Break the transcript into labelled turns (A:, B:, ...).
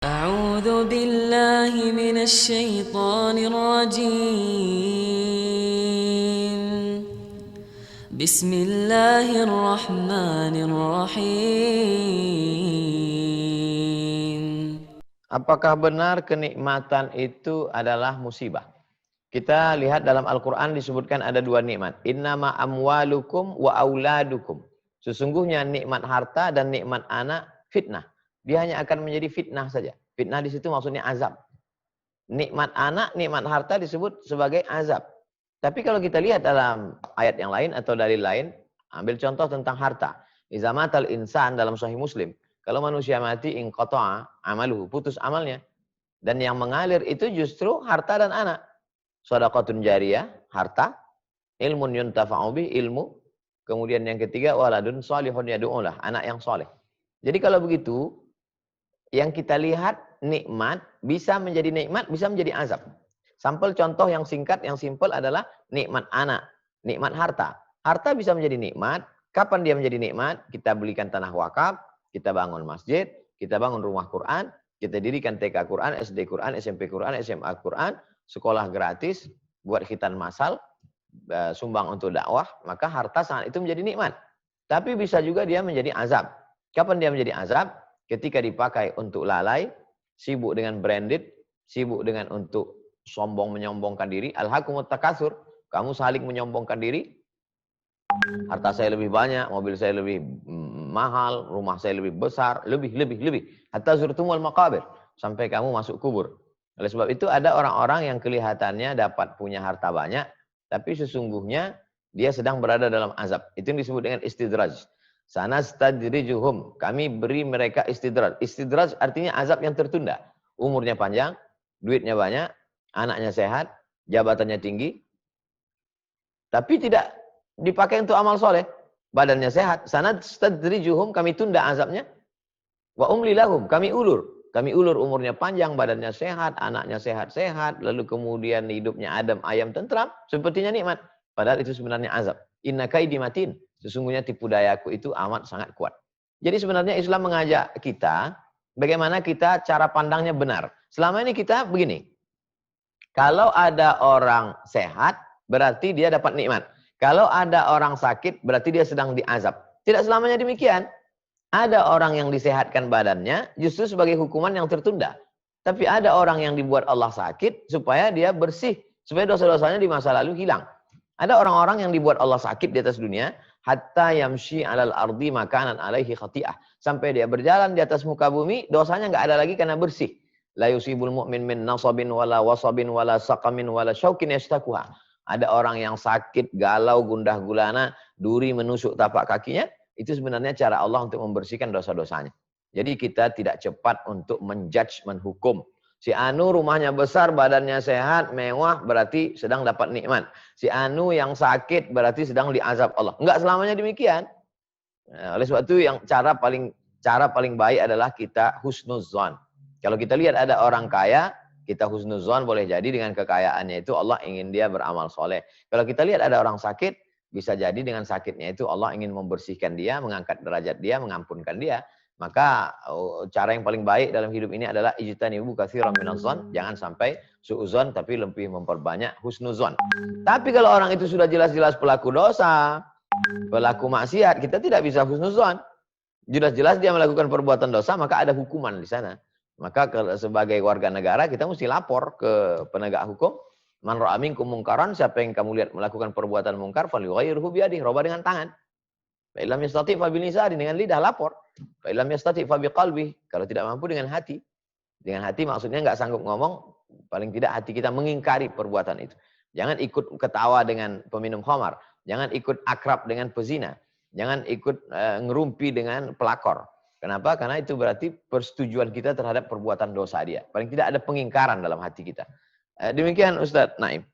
A: أعوذ بالله من الشيطان الرجيم بسم الله الرحمن الرحيم.
B: Apakah benar kenikmatan itu adalah musibah? Kita lihat dalam Al-Quran disebutkan ada dua nikmat. Innama amwalukum wa auladukum. Sesungguhnya nikmat harta dan nikmat anak fitnah. Dia hanya akan menjadi fitnah saja. Fitnah di situ maksudnya azab. Nikmat anak, nikmat harta disebut sebagai azab. Tapi kalau kita lihat dalam ayat yang lain atau dalil lain, ambil contoh tentang harta. Iza matal insan dalam Sahih Muslim. Kalau manusia mati, inqata'a amaluhu, putus amalnya. Dan yang mengalir itu justru harta dan anak. Shadaqatun jariyah, harta. Ilmun yuntafa'u bih, ilmu. Kemudian yang ketiga, waladun salihun yadu'ulah, anak yang soleh. Jadi kalau begitu, yang kita lihat nikmat bisa menjadi nikmat, bisa menjadi azab. Sampel contoh yang singkat, yang simpel adalah nikmat anak, nikmat harta. Harta bisa menjadi nikmat. Kapan dia menjadi nikmat? Kita belikan tanah wakaf, kita bangun masjid, kita bangun rumah Quran, kita dirikan TK Quran, SD Quran, SMP Quran, SMA Quran, sekolah gratis, buat khitan masal, sumbang untuk dakwah, maka harta saat itu menjadi nikmat. Tapi bisa juga dia menjadi azab. Kapan dia menjadi azab? Ketika dipakai untuk lalai, sibuk dengan branded, sibuk dengan untuk sombong menyombongkan diri, alhaqumut takatsur, kamu saling menyombongkan diri, harta saya lebih banyak, mobil saya lebih mahal, rumah saya lebih besar, lebih. Hatta zurtumul maqabir, sampai kamu masuk kubur. Oleh sebab itu ada orang-orang yang kelihatannya dapat punya harta banyak, tapi sesungguhnya dia sedang berada dalam azab. Itu yang disebut dengan istidraj. Sanastadrijuhum, kami beri mereka istidraj. Istidraj artinya azab yang tertunda. Umurnya panjang, duitnya banyak, anaknya sehat, jabatannya tinggi, tapi tidak dipakai untuk amal soleh. Badannya sehat. Sanastadrijuhum, kami tunda azabnya. Wa umli lahum, kami ulur. Kami ulur umurnya panjang, badannya sehat, anaknya sehat-sehat, lalu kemudian hidupnya adem, ayam, tentram, sepertinya nikmat. Padahal itu sebenarnya azab. Inna kaidi matin, sesungguhnya tipu dayaku itu amat sangat kuat. Jadi sebenarnya Islam mengajak kita, bagaimana kita cara pandangnya benar. Selama ini kita begini, kalau ada orang sehat, berarti dia dapat nikmat. Kalau ada orang sakit, berarti dia sedang diazab. Tidak selamanya demikian. Ada orang yang disehatkan badannya justru sebagai hukuman yang tertunda. Tapi ada orang yang dibuat Allah sakit supaya dia bersih. Supaya dosa-dosanya di masa lalu hilang. Ada orang-orang yang dibuat Allah sakit di atas dunia. Hatta yamshi alal ardi makanan alaihi khati'ah. Sampai dia berjalan di atas muka bumi, dosanya nggak ada lagi karena bersih. La yusibul mu'min min nasabin wala wasabin wala saqamin wala syaukin yastakuha. Ada orang yang sakit, galau, gundah gulana, duri menusuk tapak kakinya. Itu sebenarnya cara Allah untuk membersihkan dosa-dosanya. Jadi kita tidak cepat untuk menjudge, menghukum. Si Anu rumahnya besar, badannya sehat, mewah, berarti sedang dapat nikmat. Si Anu yang sakit, berarti sedang diazab Allah. Enggak selamanya demikian. Nah, oleh sebab itu yang cara paling baik adalah kita husnuzon. Kalau kita lihat ada orang kaya, kita husnuzon boleh jadi dengan kekayaannya itu Allah ingin dia beramal soleh. Kalau kita lihat ada orang sakit, bisa jadi dengan sakitnya itu Allah ingin membersihkan dia, mengangkat derajat dia, mengampunkan dia. Maka cara yang paling baik dalam hidup ini adalah ijtanibu katsiran minadh-dhon, jangan sampai suudzon tapi lebih memperbanyak husnuzon. Tapi kalau orang itu sudah jelas-jelas pelaku dosa, pelaku maksiat, kita tidak bisa husnuzon. Jelas-jelas dia melakukan perbuatan dosa, maka ada hukuman di sana. Maka sebagai warga negara kita mesti lapor ke penegak hukum. Man ra'a minkum mungkaran, siapa yang kamu lihat melakukan perbuatan mungkar, falyughayyirhu biyadihi, rubah dengan tangan. Fa illam yastati' fa bilisani, dengan lidah lapor. Fa illam yastati' fa biqalbi, kalau tidak mampu dengan hati. Dengan hati maksudnya enggak sanggup ngomong, paling tidak hati kita mengingkari perbuatan itu. Jangan ikut ketawa dengan peminum khamar, jangan ikut akrab dengan pezina, jangan ikut ngerumpi dengan pelakor. Kenapa? Karena itu berarti persetujuan kita terhadap perbuatan dosa dia. Paling tidak ada pengingkaran dalam hati kita. Demikian Ustadz Naim.